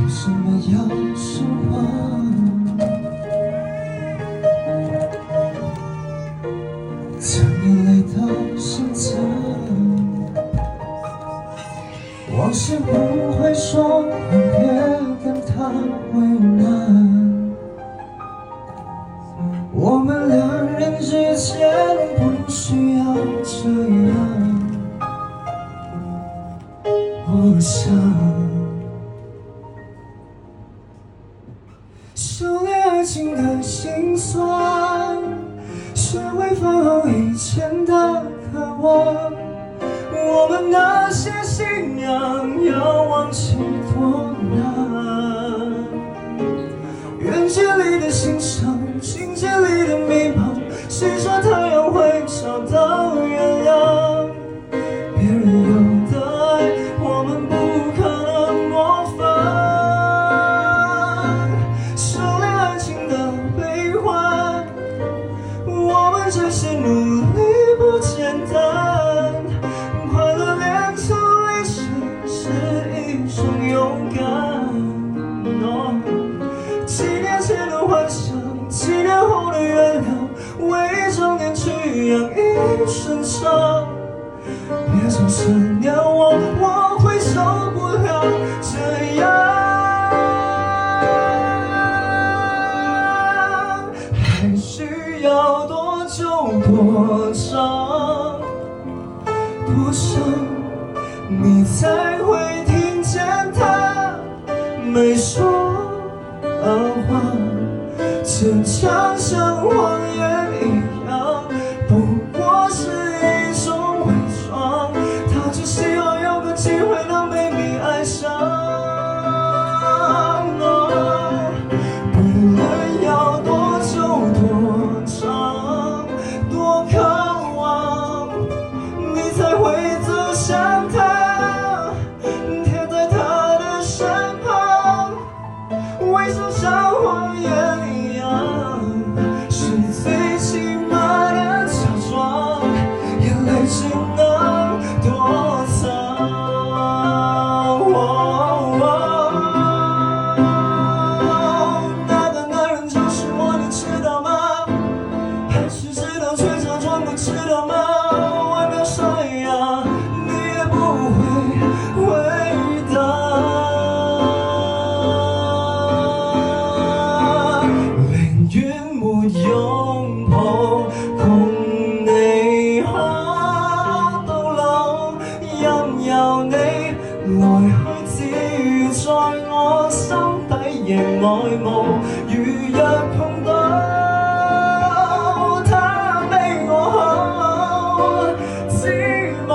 是没有说谎，将眼泪都收藏。往事不会说谎，别跟他为难。我们两人之间不需要这样。我想修炼爱情的心酸，学会放后以前的渴望。我们那些信仰要忘记多难，远距离的欣赏，情节里的迷茫，谁说太阳会找到月亮？别人有的爱，我们不可能模仿。修炼爱情的悲欢，我们这些努力不简单。快乐连出离去是一种勇敢。几年前的幻想，几年后的原谅，为中年去养一身伤。别总是念我会受不了这样。还需要多久多长？多伤，你才会听见他没说的话，坚强像谎言一样，不过是一种伪装。他只希望有个机会能被你爱上。不论要多久多长，多渴望你才会走向他，贴在他的身旁，微笑像谎言一样，是最起码的假装，眼泪只能躲藏。那个男人就是我，你知道吗？还是知道却假装不知道吗？外表沙哑，你也不会回答。寧願沒擁抱，共你可到老，任由你來去自如，在我心底仍愛慕。如若碰到他比我好，只望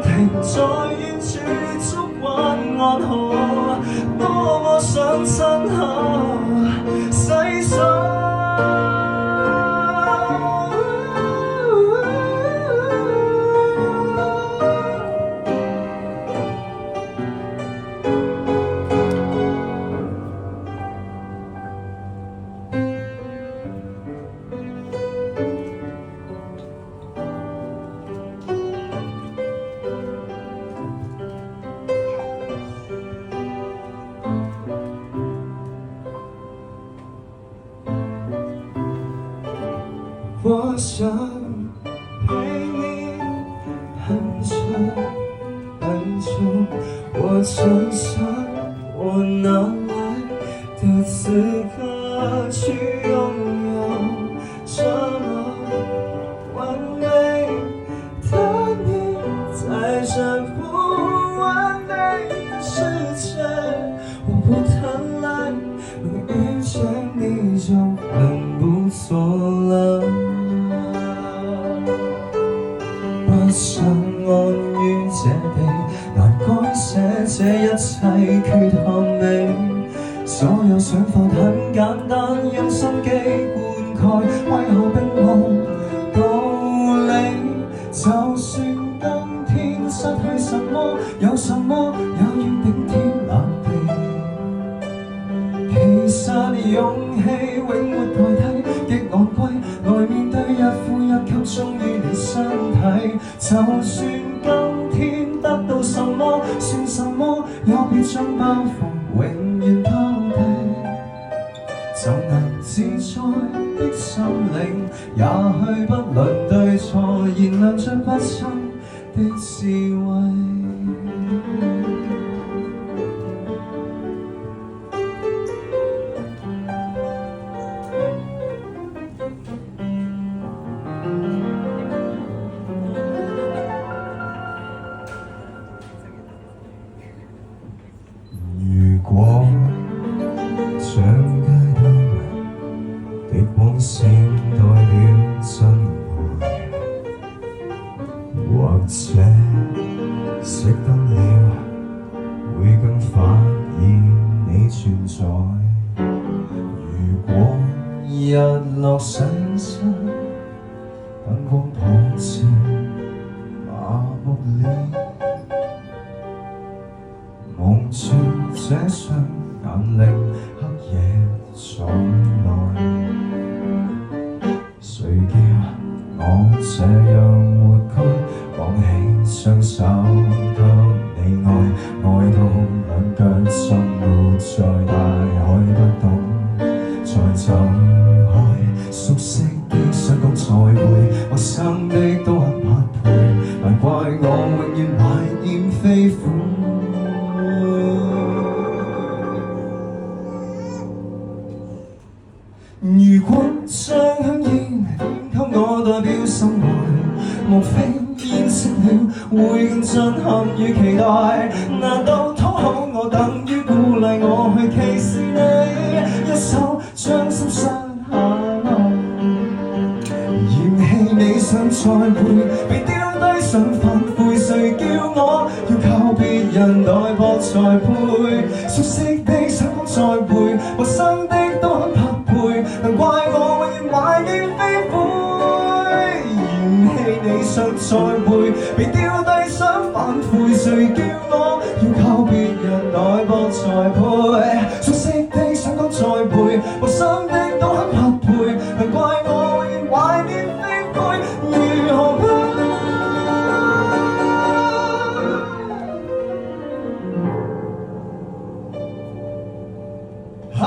停在遠處燭光安好，多麼想親口細數。我想陪你很久很久，我就像我哪来的资格去拥有这么完美的你，在这不完美的世界，我不贪婪，能遇见你就很不错了。不想安於這地，難改寫這一切缺陷美。所有想法很簡單，用心機灌溉，為何並無道理？就算今天失去什麼，有什麼也要頂天立地。其實勇氣永沒代替，極昂貴來面對日復日給忠於你身體。就算今天得到什麼，算什麼？有別將包袱永遠拋低，就能自在的心領。也許不論對錯，燃亮着不爭的智慧。如果像街燈的光線代表真愛，或者熄燈了會更發現你存在。如果日落西山，燈光普照麻木了，望住這雙眼令黑夜在內，誰叫我這樣活該放棄雙手給你愛，愛到兩腳浸沒在大海，不懂再走開，熟悉的想講再會，陌生的都很匹配，難怪我永遠懷念飛虎。如果將香煙給我代表心愛，莫非煙熄了會更震撼與期待？難道討好我等於鼓勵我去歧視你？一手將心傷下來，嫌棄你想再會，被丟低想反悔，誰叫我要靠別人代薄才配？熟悉的想講再會，陌生的都很匹配，難怪我永遠懷念飛灰。嫌棄你想再會，被丟低想反悔，誰叫我要靠別人代薄才配？熟悉的想講再會，陌生的都很匹配，難怪我永遠懷念飛灰。如何不啊